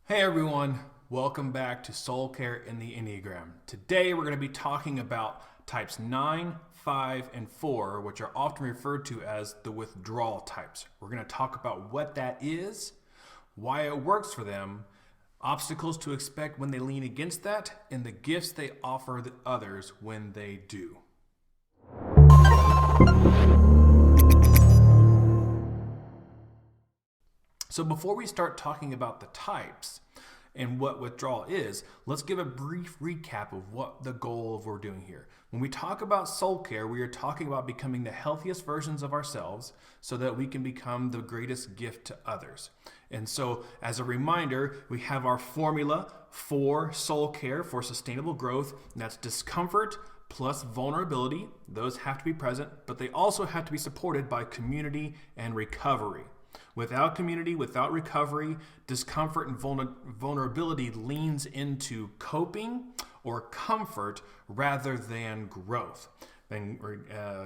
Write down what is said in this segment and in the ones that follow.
Hey everyone, welcome back to Soul Care in the Enneagram. Today we're going to be talking about types 9, 5, and 4, which are often referred to as the withdrawal types. We're going to talk about what that is, why it works for them, obstacles to expect when they lean against that, and the gifts they offer the others when they do. So before we start talking about the types and what withdrawal is, let's give a brief recap of what the goal of what we're doing here. When we talk about soul care, we are talking about becoming the healthiest versions of ourselves so that we can become the greatest gift to others. And so as a reminder, we have our formula for soul care for sustainable growth, and that's discomfort plus vulnerability. Those have to be present, but they also have to be supported by community and recovery. Without community, without recovery, discomfort and vulnerability leans into coping or comfort rather than growth. Then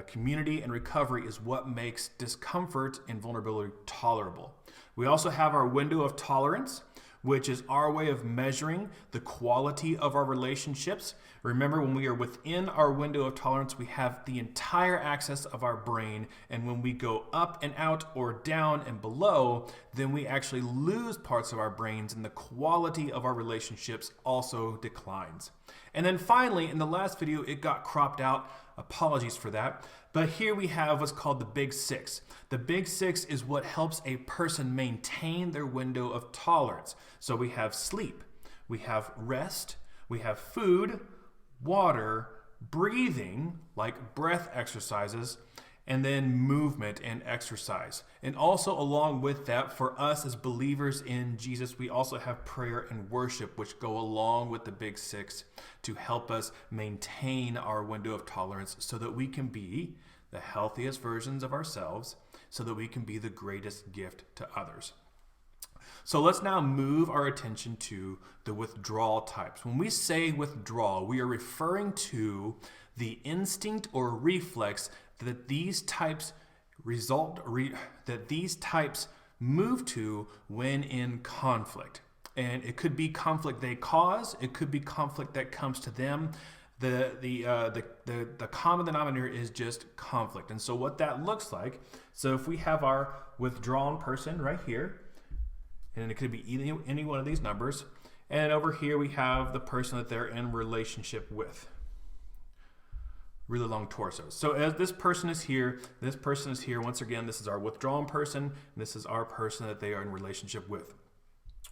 community and recovery is what makes discomfort and vulnerability tolerable. We also have our window of tolerance, which is our way of measuring the quality of our relationships. Remember, when we are within our window of tolerance, we have the entire access of our brain. And when we go up and out or down and below, then we actually lose parts of our brains and the quality of our relationships also declines. And then finally, in the last video, it got cropped out. Apologies for that. But here we have what's called the Big Six. The Big Six is what helps a person maintain their window of tolerance. So we have sleep, we have rest, we have food, water, breathing, like breath exercises, and then movement and exercise. And also along with that, for us as believers in Jesus, we also have prayer and worship, which go along with the Big Six to help us maintain our window of tolerance so that we can be the healthiest versions of ourselves, so that we can be the greatest gift to others. So let's now move our attention to the withdrawal types. When we say withdrawal, we are referring to the instinct or reflex that these types move to when in conflict. And it could be conflict they cause, it could be conflict that comes to them. The common denominator is just conflict. And so what that looks like, so if we have our withdrawn person right here, and it could be any one of these numbers, and over here we have the person that they're in relationship with. Really long torsos. So as this person is here, once again, this is our withdrawn person, and this is our person that they are in relationship with.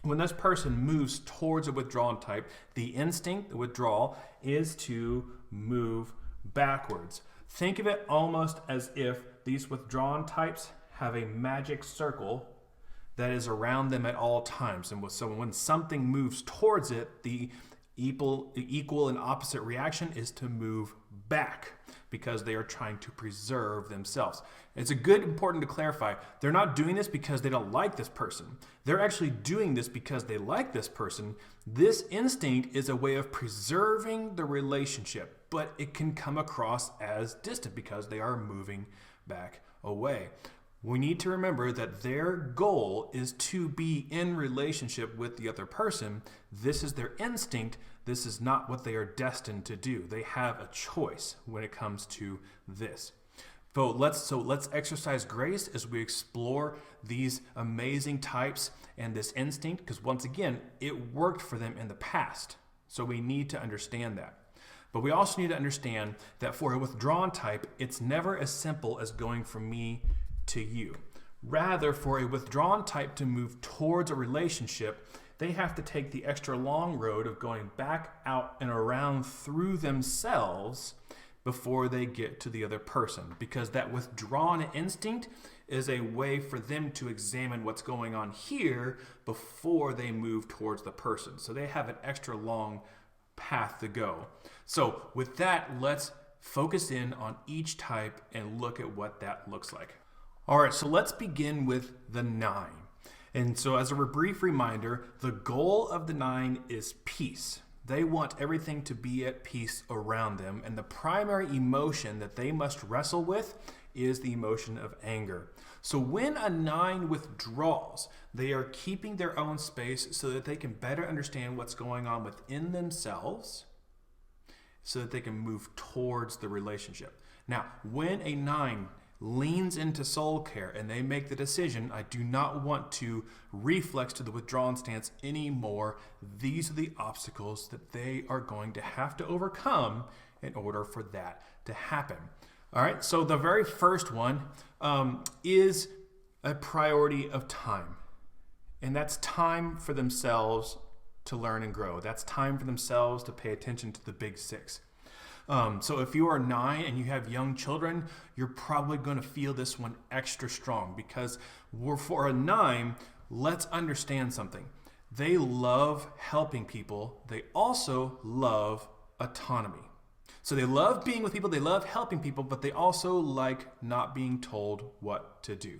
When this person moves towards a withdrawn type, the instinct, the withdrawal, is to move backwards. Think of it almost as if these withdrawn types have a magic circle that is around them at all times. And so when something moves towards it, the equal and opposite reaction is to move back because they are trying to preserve themselves. It's important to clarify. They're not doing this because they don't like this person. They're actually doing this because they like this person. This instinct is a way of preserving the relationship, but it can come across as distant because they are moving back away. We need to remember that their goal is to be in relationship with the other person. This is their instinct. This is not what they are destined to do. They have a choice when it comes to this. So let's exercise grace as we explore these amazing types and this instinct, because once again, it worked for them in the past. So we need to understand that. But we also need to understand that for a withdrawn type, it's never as simple as going from me to you. Rather, for a withdrawn type to move towards a relationship, they have to take the extra long road of going back out and around through themselves before they get to the other person, because that withdrawn instinct is a way for them to examine what's going on here before they move towards the person. So they have an extra long path to go. So with that, let's focus in on each type and look at what that looks like. All right, so let's begin with the 9. And so as a brief reminder, the goal of the 9 is peace. They want everything to be at peace around them. And the primary emotion that they must wrestle with is the emotion of anger. So when a 9 withdraws, they are keeping their own space so that they can better understand what's going on within themselves so that they can move towards the relationship. Now, when a 9 leans into soul care and they make the decision, I do not want to reflex to the withdrawn stance anymore. These are the obstacles that they are going to have to overcome in order for that to happen. All right, so the very first one is a priority of time. And that's time for themselves to learn and grow. That's time for themselves to pay attention to the big 6. So if you are 9 and you have young children, you're probably going to feel this one extra strong because for a 9, let's understand something. They love helping people. They also love autonomy. So they love being with people, they love helping people, but they also like not being told what to do.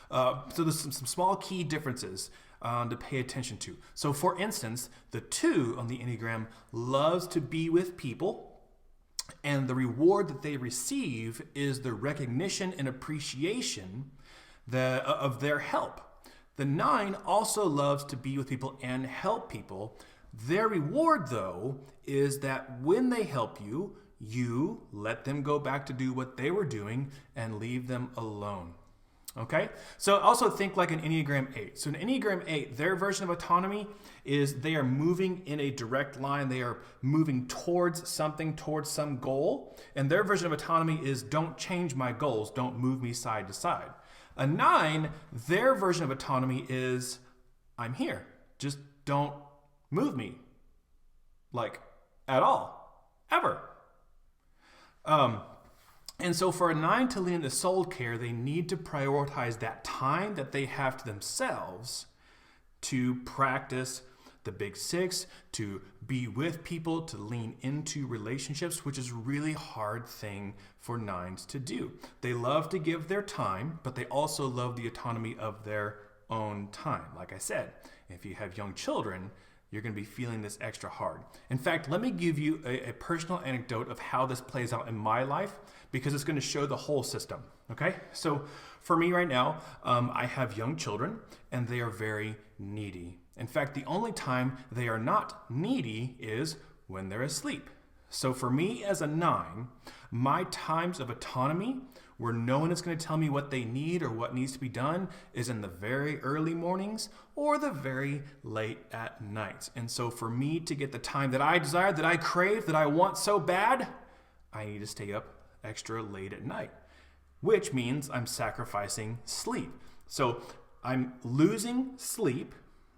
So there's some small key differences to pay attention to. So for instance, the 2 on the Enneagram loves to be with people, and the reward that they receive is the recognition and appreciation of their help. The 9 also loves to be with people and help people. Their reward, though, is that when they help you, you let them go back to do what they were doing and leave them alone. Okay? So also think like an Enneagram 8. So an Enneagram 8, their version of autonomy is they are moving in a direct line. They are moving towards something, towards some goal. And their version of autonomy is don't change my goals. Don't move me side to side. A 9, their version of autonomy is I'm here. Just don't move me, like, at all, ever. And so for a 9 to lean into soul care, they need to prioritize that time that they have to themselves to practice the big 6, to be with people, to lean into relationships, which is a really hard thing for 9s to do. They love to give their time, but they also love the autonomy of their own time. Like I said, if you have young children, you're going to be feeling this extra hard. In fact, let me give you a personal anecdote of how this plays out in my life because it's going to show the whole system, okay? So for me right now, I have young children and they are very needy. In fact, the only time they are not needy is when they're asleep. So for me as a 9, my times of autonomy where no one is going to tell me what they need or what needs to be done is in the very early mornings or the very late at night. And so for me to get the time that I desire, that I crave, that I want so bad, I need to stay up extra late at night, which means I'm sacrificing sleep. So I'm losing sleep.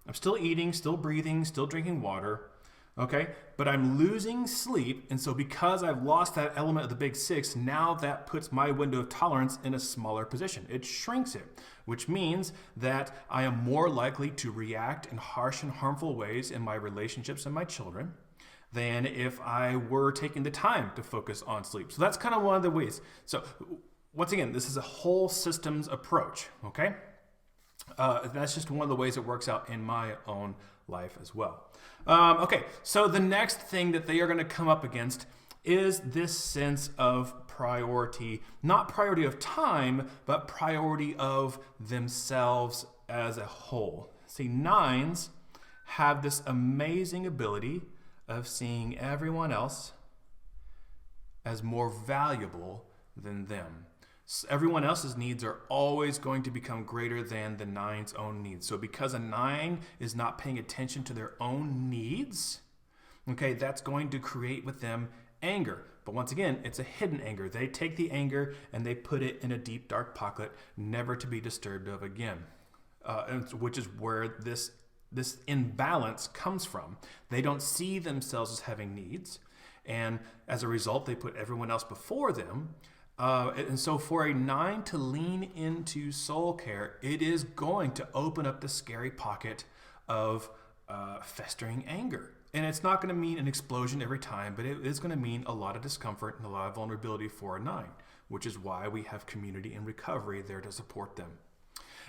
I'm still eating, still breathing, still drinking water. Okay, but I'm losing sleep, and so because I've lost that element of the big 6, now that puts my window of tolerance in a smaller position. It shrinks it, which means that I am more likely to react in harsh and harmful ways in my relationships and my children than if I were taking the time to focus on sleep. So that's kind of one of the ways. So once again, this is a whole systems approach, okay? That's just one of the ways it works out in my own life as well. Okay, so the next thing that they are going to come up against is this sense of priority, not priority of time, but priority of themselves as a whole. See, 9s have this amazing ability of seeing everyone else as more valuable than them. Everyone else's needs are always going to become greater than the 9's own needs. So because a 9 is not paying attention to their own needs, okay, that's going to create with them anger. But once again, it's a hidden anger. They take the anger and they put it in a deep, dark pocket, never to be disturbed of again, which is where this imbalance comes from. They don't see themselves as having needs, and as a result, they put everyone else before them. And so for a 9 to lean into soul care, it is going to open up the scary pocket of festering anger. And it's not going to mean an explosion every time, but it is going to mean a lot of discomfort and a lot of vulnerability for a 9, which is why we have community and recovery there to support them.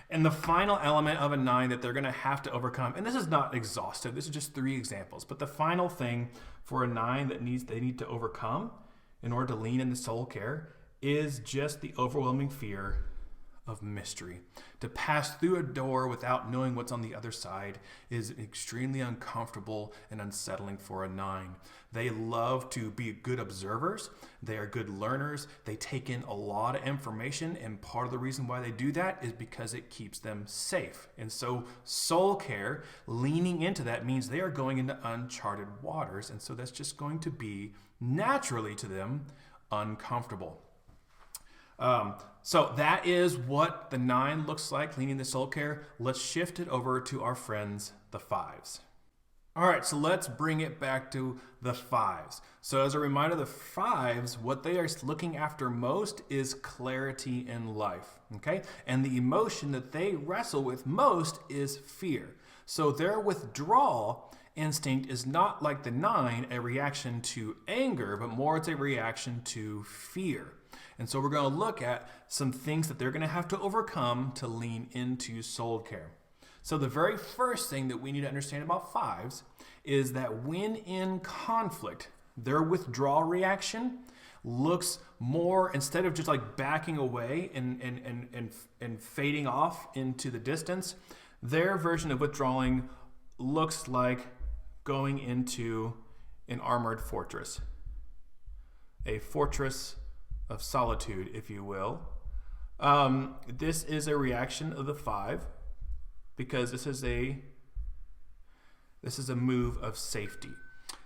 And the final element of a 9 that they're going to have to overcome, and this is not exhaustive, this is just 3 examples, but the final thing for a 9 that they need to overcome in order to lean into soul care is just the overwhelming fear of mystery. To pass through a door without knowing what's on the other side is extremely uncomfortable and unsettling for a 9. They love to be good observers. They are good learners. They take in a lot of information, and part of the reason why they do that is because it keeps them safe. And so soul care, leaning into that, means they are going into uncharted waters, and so that's just going to be naturally to them uncomfortable. So that is what the 9 looks like, leaning the soul care. Let's shift it over to our friends, the 5s. All right, so let's bring it back to the 5s. So as a reminder, the 5s, what they are looking after most is clarity in life, okay? And the emotion that they wrestle with most is fear. So their withdrawal instinct is not like the 9, a reaction to anger, but more it's a reaction to fear. And so we're going to look at some things that they're going to have to overcome to lean into soul care. So the very first thing that we need to understand about 5s is that when in conflict, their withdrawal reaction looks more, instead of just like backing away and fading off into the distance, their version of withdrawing looks like going into an armored fortress. A fortress of solitude, if you will. This is a reaction of the 5 because this is a move of safety.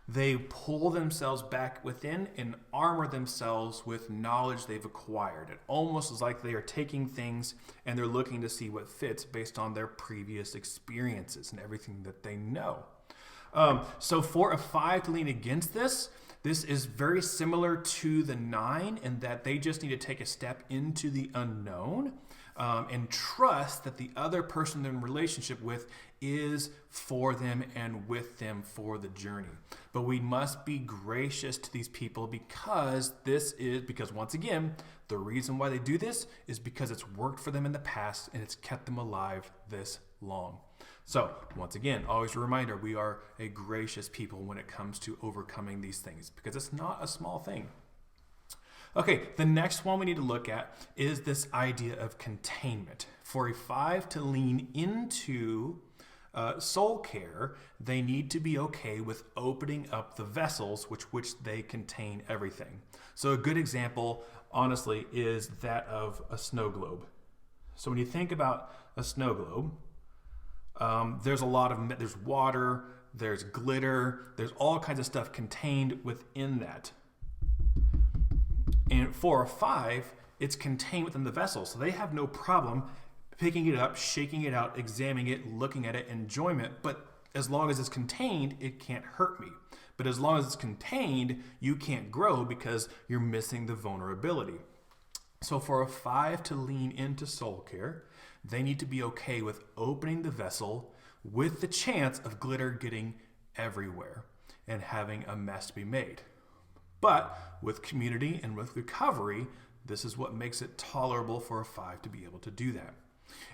They pull themselves back within and armor themselves with knowledge they've acquired. It almost is like they are taking things and they're looking to see what fits based on their previous experiences and everything that they know. So for a 5 to lean against this is very similar to the 9 in that they just need to take a step into the unknown and trust that the other person they're in relationship with is for them and with them for the journey. But we must be gracious to these people because once again, the reason why they do this is because it's worked for them in the past and it's kept them alive this long. So, once again, always a reminder, we are a gracious people when it comes to overcoming these things because it's not a small thing. Okay, the next one we need to look at is this idea of containment. For a 5 to lean into soul care, they need to be okay with opening up the vessels which they contain everything. So a good example, honestly, is that of a snow globe. So when you think about a snow globe, there's water, there's glitter, there's all kinds of stuff contained within that. And for a 5, it's contained within the vessel. So they have no problem picking it up, shaking it out, examining it, looking at it, enjoying it. But as long as it's contained, it can't hurt me. But as long as it's contained, you can't grow because you're missing the vulnerability. So for a 5 to lean into soul care, they need to be okay with opening the vessel with the chance of glitter getting everywhere and having a mess be made. But with community and with recovery, this is what makes it tolerable for a 5 to be able to do that.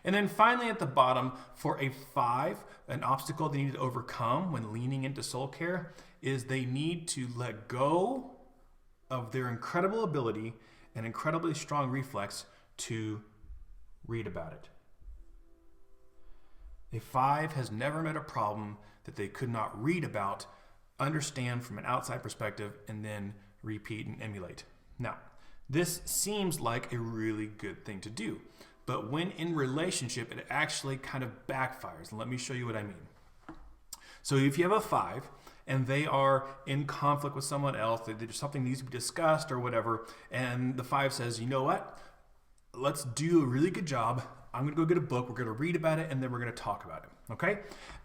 And then finally at the bottom, for a 5, an obstacle they need to overcome when leaning into soul care is they need to let go of their incredible ability and incredibly strong reflex to read about it. A 5 has never met a problem that they could not read about, understand from an outside perspective, and then repeat and emulate. Now, this seems like a really good thing to do, but when in relationship, it actually kind of backfires. And let me show you what I mean. So if you have a 5 and they are in conflict with someone else, something needs to be discussed or whatever, and the 5 says, you know what? Let's do a really good job. I'm going to go get a book. We're going to read about it, and then we're going to talk about it. Okay?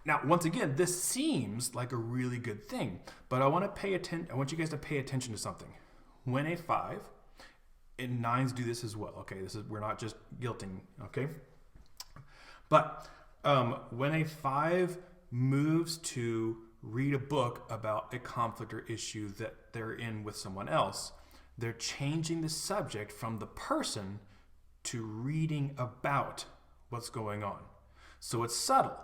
Now, once again, this seems like a really good thing, but I want you guys to pay attention to something. When a 5, and 9s do this as well. Okay? We're not just guilting. Okay? But when a 5 moves to read a book about a conflict or issue that they're in with someone else, they're changing the subject from the person to reading about what's going on. So it's subtle,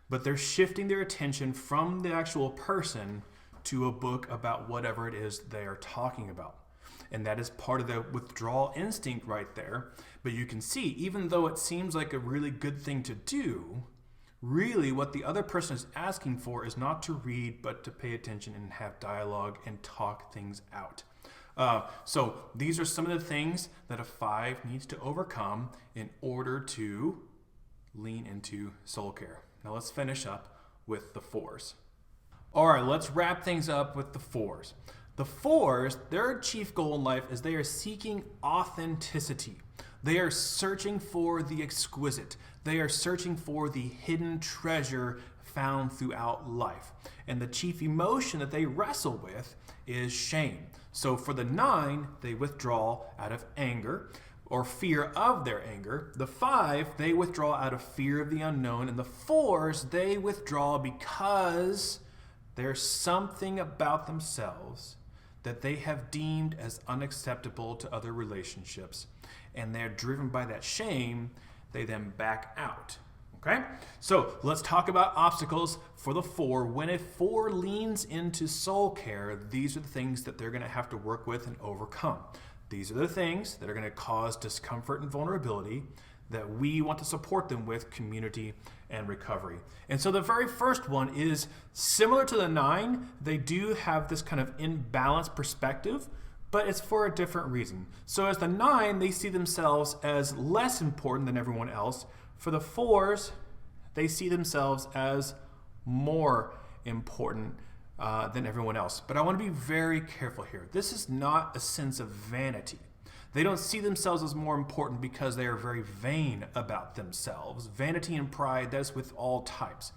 but they're shifting their attention from the actual person to a book about whatever it is they are talking about. and that is part of the withdrawal instinct right there. But you can see, even though it seems like a really good thing to do, really what the other person is asking for is not to read, but to pay attention and have dialogue and talk things out. So these are some of the things that a 5 needs to overcome in order to lean into soul care. Now let's finish up with the 4s. All right, let's wrap things up with the 4s. The 4s, their chief goal in life is they are seeking authenticity. They are searching for the exquisite. They are searching for the hidden treasure found throughout life. And the chief emotion that they wrestle with is shame. So for the 9, they withdraw out of anger or fear of their anger. The 5, they withdraw out of fear of the unknown. And the 4s, they withdraw because there's something about themselves that they have deemed as unacceptable to other relationships. And they're driven by that shame, they then back out. Okay? So let's talk about obstacles for the 4. When a 4 leans into soul care, these are the things that they're going to have to work with and overcome. These are the things that are going to cause discomfort and vulnerability that we want to support them with community and recovery. And so the very first one is similar to the 9. They do have this kind of imbalanced perspective, but it's for a different reason. So as the 9, they see themselves as less important than everyone else. For the 4s, they see themselves as more important than everyone else. But I want to be very careful here. This is not a sense of vanity. They don't see themselves as more important because they are very vain about themselves. Vanity and pride, that's with all types.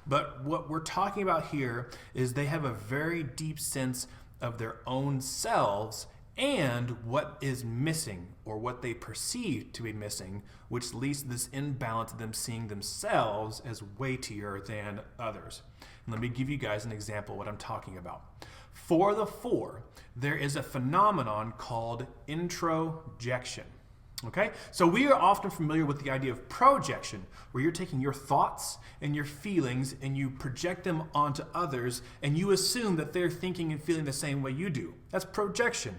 But what we're talking about here is they have a very deep sense of their own selves and what is missing or what they perceive to be missing, which leads to this imbalance of them seeing themselves as weightier than others. And let me give you guys an example of what I'm talking about. For the 4, there is a phenomenon called introjection. Okay? So we are often familiar with the idea of projection, where you're taking your thoughts and your feelings and you project them onto others and you assume that they're thinking and feeling the same way you do. That's projection.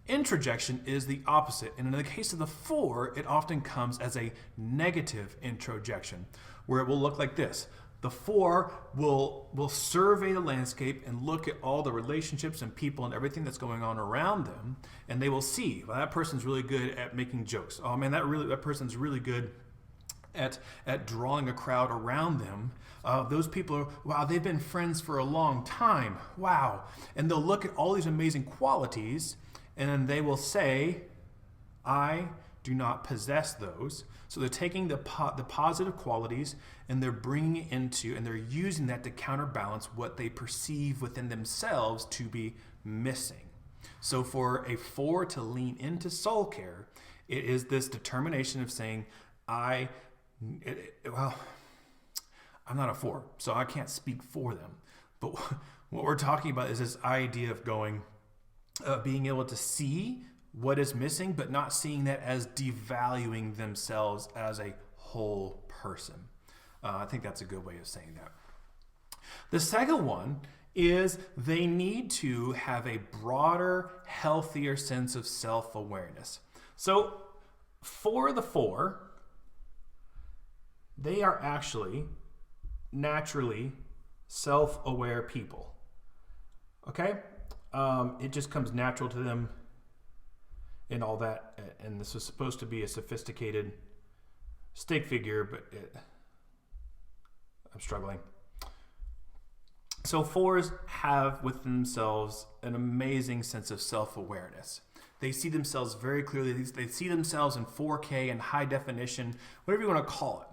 Introjection is the opposite. And in the case of the 4, it often comes as a negative introjection, where it will look like this. The 4 will survey the landscape and look at all the relationships and people and everything that's going on around them, and they will see, well, that person's really good at making jokes. Oh man, that person's really good at drawing a crowd around them. Those people are, wow, they've been friends for a long time. Wow. And they'll look at all these amazing qualities, and then they will say, I do not possess those. So they're taking the positive qualities and they're bringing it into, and they're using that to counterbalance what they perceive within themselves to be missing. So for a 4 to lean into soul care, it is this determination of saying, I'm not a 4, so I can't speak for them. But what we're talking about is this idea of being able to see what is missing, but not seeing that as devaluing themselves as a whole person. I think that's a good way of saying that. The second one is they need to have a broader, healthier sense of self-awareness. So for the 4, they are actually naturally self-aware people. Okay? It just comes natural to them and all that. And this was supposed to be a sophisticated stick figure, but I'm struggling. So 4s have within themselves an amazing sense of self-awareness. They see themselves very clearly. They see themselves in 4K and high definition, whatever you want to call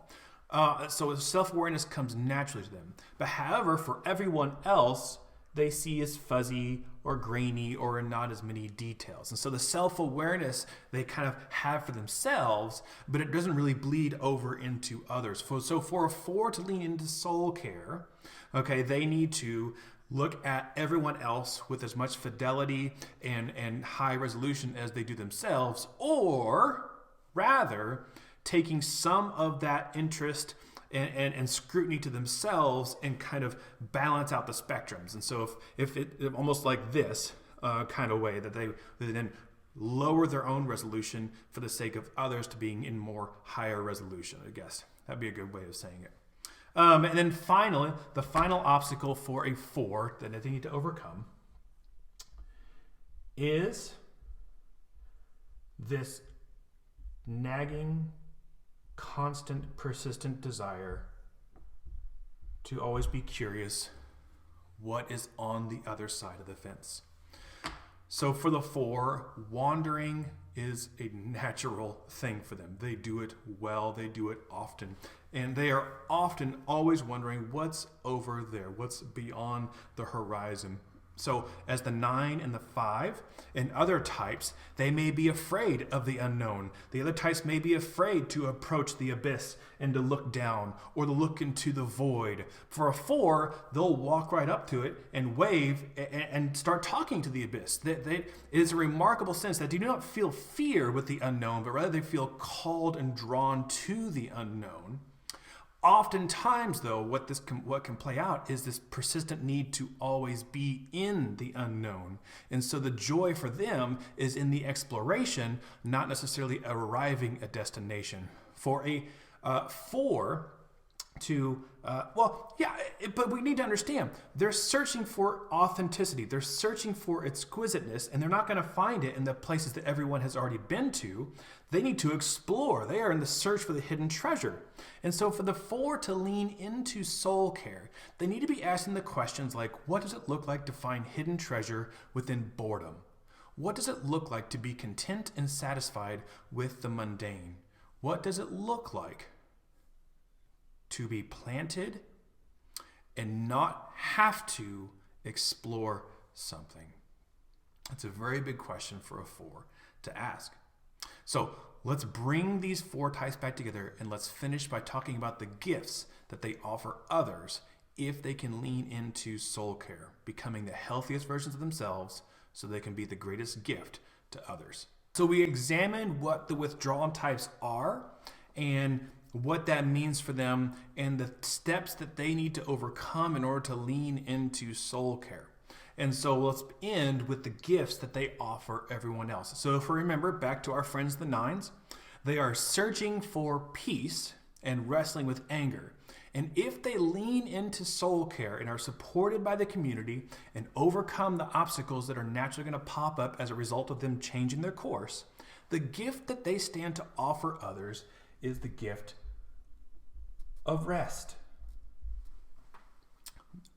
it. So self-awareness comes naturally to them. But however, for everyone else, they see as fuzzy or grainy or not as many details. And so the self-awareness they kind of have for themselves, but it doesn't really bleed over into others. So for a 4 to lean into soul care, okay, they need to look at everyone else with as much fidelity and high resolution as they do themselves, or rather taking some of that interest and scrutiny to themselves and kind of balance out the spectrums. And so if it almost like this kind of way that they then lower their own resolution for the sake of others to being in more higher resolution, I guess. That'd be a good way of saying it. And then finally, the final obstacle for a 4 that they need to overcome is this nagging, constant, persistent desire to always be curious what is on the other side of the fence. So for the 4, wandering is a natural thing for them. They do it well, they do it often. And they are often always wondering what's over there, what's beyond the horizon. So as the 9 and the 5 and other types, they may be afraid of the unknown. The other types may be afraid to approach the abyss and to look down or to look into the void. For a 4, they'll walk right up to it and wave and start talking to the abyss. It is a remarkable sense that they do not feel fear with the unknown, but rather they feel called and drawn to the unknown. Oftentimes, though, what can play out is this persistent need to always be in the unknown. And so the joy for them is in the exploration, not necessarily arriving at destination. For a 4 to, but we need to understand, they're searching for authenticity. They're searching for exquisiteness, and they're not going to find it in the places that everyone has already been to. They need to explore. They are in the search for the hidden treasure. And so for the 4 to lean into soul care, they need to be asking the questions like, what does it look like to find hidden treasure within boredom? What does it look like to be content and satisfied with the mundane? What does it look like to be planted and not have to explore something? That's a very big question for a 4 to ask. So let's bring these 4 types back together and let's finish by talking about the gifts that they offer others if they can lean into soul care, becoming the healthiest versions of themselves so they can be the greatest gift to others. So we examined what the withdrawal types are and what that means for them and the steps that they need to overcome in order to lean into soul care. And so let's end with the gifts that they offer everyone else. So if we remember back to our friends, the 9s, they are searching for peace and wrestling with anger. And if they lean into soul care and are supported by the community and overcome the obstacles that are naturally going to pop up as a result of them changing their course, the gift that they stand to offer others is the gift of rest.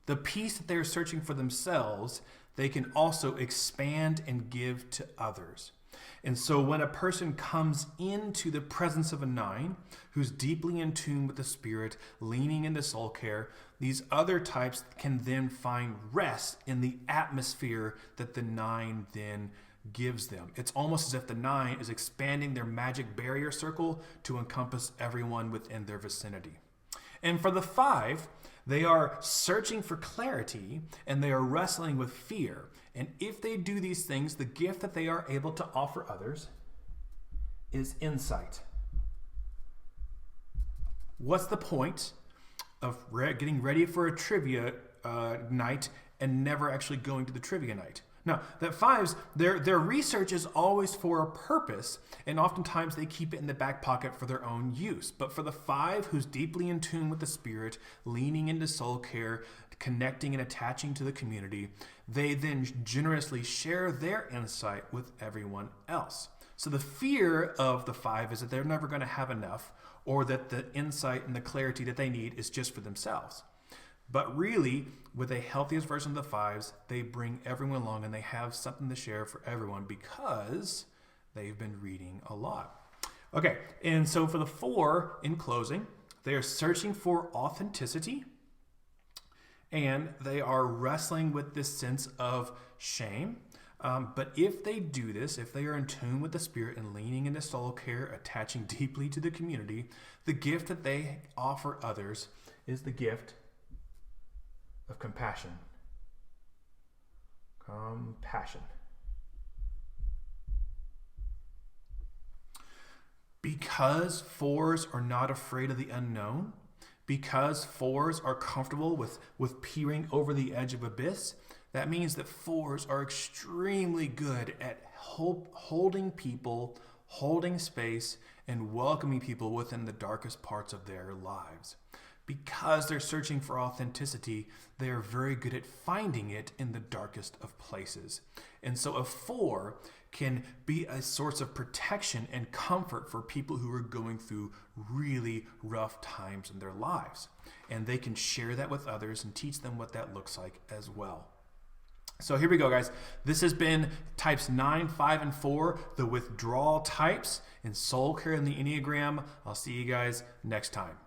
The peace that they're searching for themselves, they can also expand and give to others. And so when a person comes into the presence of a 9 who's deeply in tune with the Spirit, leaning into soul care, these other types can then find rest in the atmosphere that the 9 then gives them. It's almost as if the 9 is expanding their magic barrier circle to encompass everyone within their vicinity. And for the 5, they are searching for clarity and they are wrestling with fear. And if they do these things, the gift that they are able to offer others is insight. What's the point of getting ready for a trivia night and never actually going to the trivia night? Now, that 5s, their research is always for a purpose, and oftentimes they keep it in the back pocket for their own use. But for the 5 who's deeply in tune with the Spirit, leaning into soul care, connecting and attaching to the community, they then generously share their insight with everyone else. So the fear of the 5 is that they're never going to have enough, or that the insight and the clarity that they need is just for themselves. But really, with a healthiest version of the 5s, they bring everyone along and they have something to share for everyone because they've been reading a lot. Okay, and so for the 4, in closing, they are searching for authenticity and they are wrestling with this sense of shame. But if they do this, if they are in tune with the Spirit and leaning into soul care, attaching deeply to the community, the gift that they offer others is the gift of compassion. Compassion. Because 4s are not afraid of the unknown, because 4s are comfortable with peering over the edge of abyss, that means that 4s are extremely good at holding people, holding space, and welcoming people within the darkest parts of their lives. Because they're searching for authenticity, they are very good at finding it in the darkest of places. And so a 4 can be a source of protection and comfort for people who are going through really rough times in their lives. And they can share that with others and teach them what that looks like as well. So here we go, guys. This has been types 9, 5, and 4, the withdrawal types in soul care and the Enneagram. I'll see you guys next time.